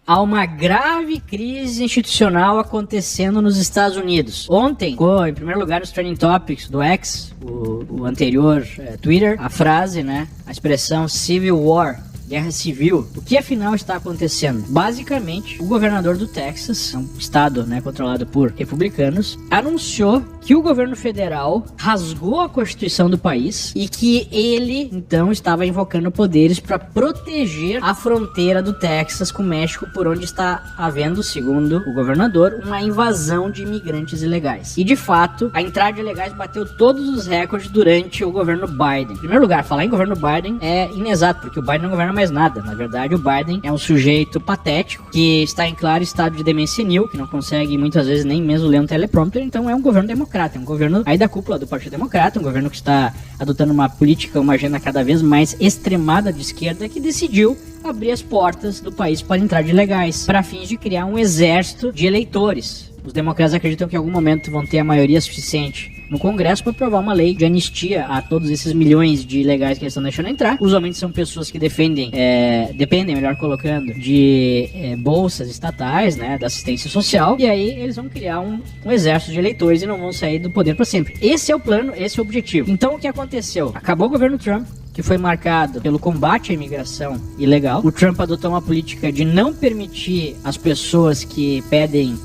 há uma grave crise institucional acontecendo nos Estados Unidos. Ontem, ficou em primeiro lugar nos Trending Topics do X, o anterior Twitter, a frase, né, a expressão Civil War, guerra civil. O que afinal está acontecendo? Basicamente, o governador do Texas, um estado, né, controlado por republicanos, anunciou que o governo federal rasgou a Constituição do país e que ele, então, estava invocando poderes para proteger a fronteira do Texas com o México, por onde está havendo, segundo o governador, uma invasão de imigrantes ilegais. E, de fato, a entrada de ilegais bateu todos os recordes durante o governo Biden. Em primeiro lugar, falar em governo Biden é inexato, porque o Biden não governa mais nada. Na verdade, o Biden é um sujeito patético, que está em claro estado de demência senil, que não consegue, muitas vezes, nem mesmo ler um teleprompter, então é um governo democrático. É um governo aí da cúpula do Partido Democrata, um governo que está adotando uma política, uma agenda cada vez mais extremada de esquerda, que decidiu abrir as portas do país para entrar de ilegais, para fins de criar um exército de eleitores. Os democratas acreditam que em algum momento vão ter a maioria suficiente no Congresso para aprovar uma lei de anistia a todos esses milhões de ilegais que eles estão deixando entrar. Usualmente são pessoas que dependem, melhor colocando, de bolsas estatais, né, da assistência social, e aí eles vão criar um exército de eleitores e não vão sair do poder para sempre. Esse é o plano, esse é o objetivo. Então o que aconteceu? Acabou o governo Trump, que foi marcado pelo combate à imigração ilegal. O Trump adotou uma política de não permitir as pessoas que pedem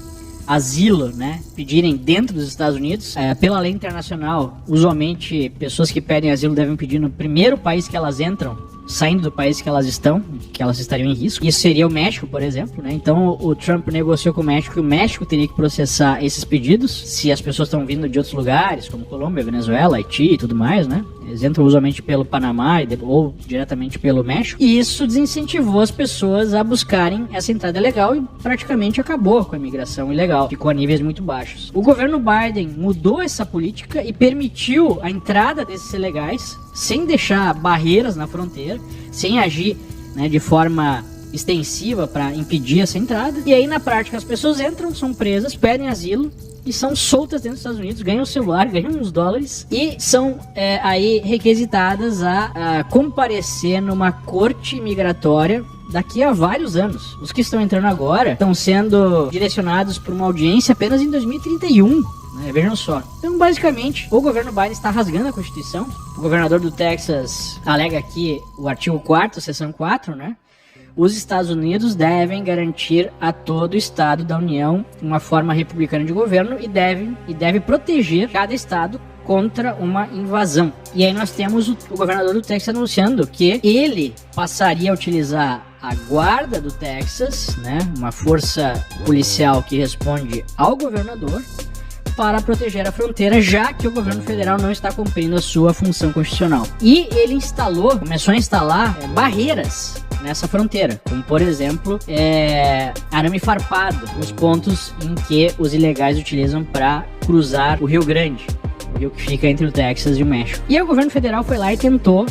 asilo, né, pedirem dentro dos Estados Unidos. Pela lei internacional, usualmente pessoas que pedem asilo devem pedir no primeiro país que elas entram, saindo do país que elas estão, que elas estariam em risco. Isso seria o México, por exemplo, né? Então o Trump negociou com o México e o México teria que processar esses pedidos se as pessoas estão vindo de outros lugares, como Colômbia, Venezuela, Haiti e tudo mais, né? Eles entram usualmente pelo Panamá ou diretamente pelo México. E isso desincentivou as pessoas a buscarem essa entrada legal e praticamente acabou com a imigração ilegal. Ficou a níveis muito baixos. O governo Biden mudou essa política e permitiu a entrada desses ilegais sem deixar barreiras na fronteira, sem agir, né, de forma extensiva para impedir essa entrada. E aí, na prática, as pessoas entram, são presas, pedem asilo e são soltas dentro dos Estados Unidos, ganham o celular, ganham uns dólares e são aí requisitadas a comparecer numa corte migratória daqui a vários anos. Os que estão entrando agora estão sendo direcionados para uma audiência apenas em 2031. Vejam só. Então, basicamente, o governo Biden está rasgando a Constituição. O governador do Texas alega aqui o artigo 4º, seção 4, né? Os Estados Unidos devem garantir a todo o estado da União uma forma republicana de governo e deve proteger cada estado contra uma invasão. E aí nós temos o governador do Texas anunciando que ele passaria a utilizar a guarda do Texas, né? Uma força policial que responde ao governador, para proteger a fronteira, já que o governo federal não está cumprindo a sua função constitucional. E ele começou a instalar barreiras nessa fronteira, como por exemplo, arame farpado nos pontos em que os ilegais utilizam para cruzar o Rio Grande, o rio que fica entre o Texas e o México. E aí o governo federal foi lá e tentou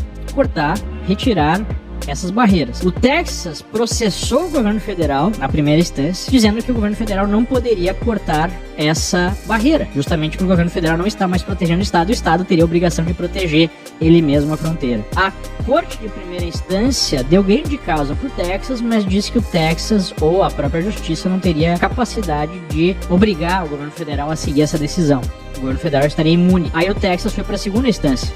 retirar essas barreiras. O Texas processou o governo federal na primeira instância, dizendo que o governo federal não poderia cortar essa barreira, justamente porque o governo federal não está mais protegendo o Estado teria a obrigação de proteger ele mesmo a fronteira. A corte de primeira instância deu ganho de causa para o Texas, mas disse que o Texas ou a própria justiça não teria capacidade de obrigar o governo federal a seguir essa decisão. O governo federal estaria imune. Aí o Texas foi para a segunda instância.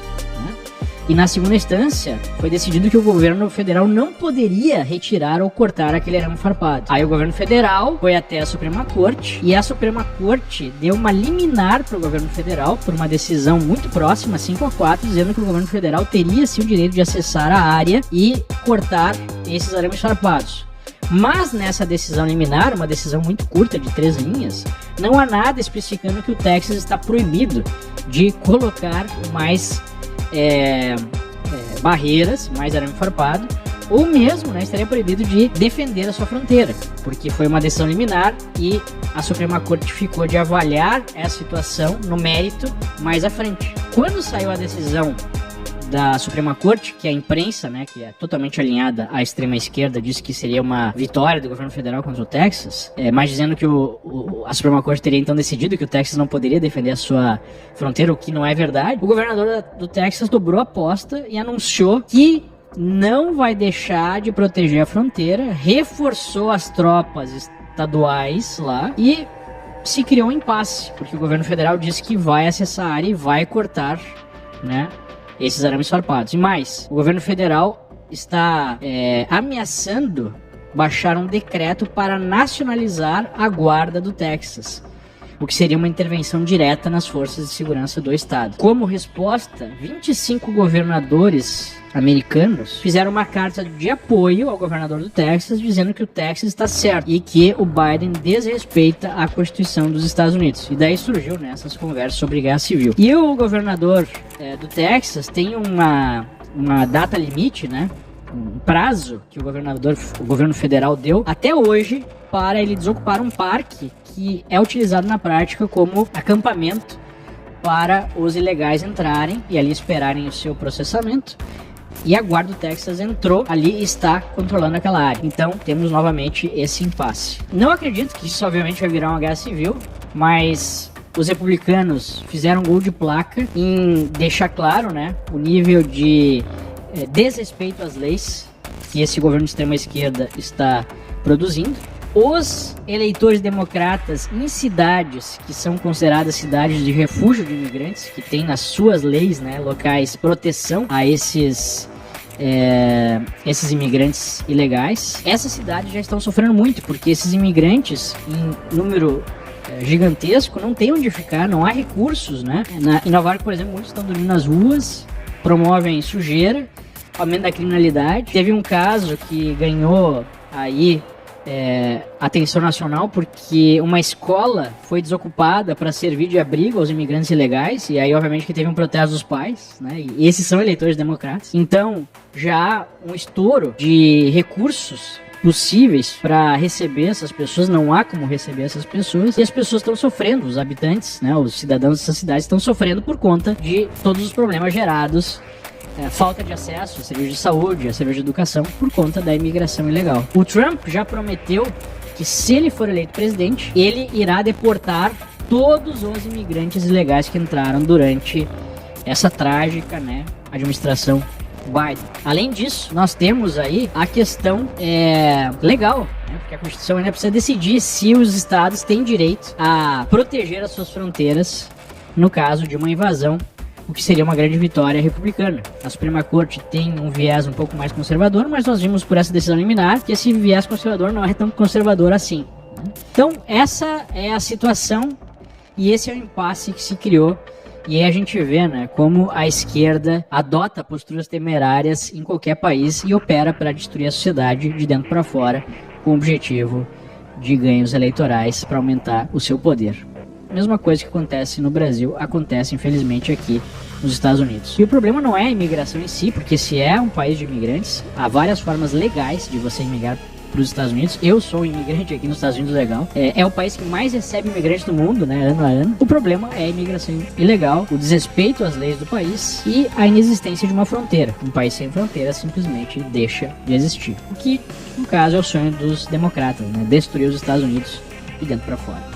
E na segunda instância, foi decidido que o governo federal não poderia retirar ou cortar aquele arame farpado. Aí o governo federal foi até a Suprema Corte, e a Suprema Corte deu uma liminar para o governo federal, por uma decisão muito próxima, 5-4, dizendo que o governo federal teria sim o direito de acessar a área e cortar esses arames farpados. Mas nessa decisão liminar, uma decisão muito curta, de 3 linhas, não há nada especificando que o Texas está proibido de colocar mais barreiras, mais arame farpado, ou mesmo, né, estaria proibido de defender a sua fronteira, porque foi uma decisão liminar e a Suprema Corte ficou de avaliar essa situação no mérito mais à frente. Quando saiu a decisão da Suprema Corte, que a imprensa, né, que é totalmente alinhada à extrema esquerda, disse que seria uma vitória do governo federal contra o Texas, mas dizendo que a Suprema Corte teria então decidido que o Texas não poderia defender a sua fronteira, o que não é verdade. O governador do Texas dobrou a aposta e anunciou que não vai deixar de proteger a fronteira, reforçou as tropas estaduais lá e se criou um impasse, porque o governo federal disse que vai acessar a área e vai cortar, né, esses arames farpados. E mais, o governo federal está ameaçando baixar um decreto para nacionalizar a guarda do Texas, o que seria uma intervenção direta nas forças de segurança do estado. Como resposta, 25 governadores americanos fizeram uma carta de apoio ao governador do Texas, dizendo que o Texas está certo e que o Biden desrespeita a Constituição dos Estados Unidos. E daí surgiu, né, essas conversas sobre guerra civil. E o governador do Texas tem uma data limite, né, um prazo que o governo federal deu até hoje para ele desocupar um parque que é utilizado na prática como acampamento para os ilegais entrarem e ali esperarem o seu processamento. E a guarda do Texas entrou ali e está controlando aquela área. Então temos novamente esse impasse. Não acredito que isso obviamente vai virar uma guerra civil, mas os republicanos fizeram gol de placa em deixar claro, né, o nível de desrespeito às leis que esse governo de extrema esquerda está produzindo. Os eleitores democratas em cidades que são consideradas cidades de refúgio de imigrantes, que têm nas suas leis, né, locais, proteção a esses imigrantes ilegais, essas cidades já estão sofrendo muito, porque esses imigrantes em número gigantesco não tem onde ficar, não há recursos, né? Em Nova York, por exemplo, muitos estão dormindo nas ruas, promovem sujeira, aumento da criminalidade. Teve um caso que ganhou aí atenção nacional porque uma escola foi desocupada para servir de abrigo aos imigrantes ilegais, e aí obviamente que teve um protesto dos pais, né? E esses são eleitores democratas. Então já há um estouro de recursos possíveis para receber essas pessoas, não há como receber essas pessoas, e as pessoas estão sofrendo, os habitantes, né, os cidadãos dessas cidades estão sofrendo por conta de todos os problemas gerados, falta de acesso a serviços de saúde, a serviços de educação, por conta da imigração ilegal. O Trump já prometeu que se ele for eleito presidente, ele irá deportar todos os imigrantes ilegais que entraram durante essa trágica, né, administração Biden. Além disso, nós temos aí a questão legal, né, porque a Constituição ainda precisa decidir se os estados têm direito a proteger as suas fronteiras no caso de uma invasão, o que seria uma grande vitória republicana. A Suprema Corte tem um viés um pouco mais conservador, mas nós vimos por essa decisão liminar que esse viés conservador não é tão conservador assim. Então, essa é a situação e esse é o impasse que se criou. E aí a gente vê, né, como a esquerda adota posturas temerárias em qualquer país e opera para destruir a sociedade de dentro para fora com o objetivo de ganhos eleitorais para aumentar o seu poder. A mesma coisa que acontece no Brasil, acontece infelizmente aqui nos Estados Unidos. E o problema não é a imigração em si, porque se é um país de imigrantes, há várias formas legais de você imigrar para os Estados Unidos. Eu sou um imigrante aqui nos Estados Unidos legal. É o país que mais recebe imigrantes do mundo, né, ano a ano. O problema é a imigração ilegal, o desrespeito às leis do país e a inexistência de uma fronteira. Um país sem fronteira simplesmente deixa de existir. O que, no caso, é o sonho dos democratas, né, destruir os Estados Unidos de dentro para fora.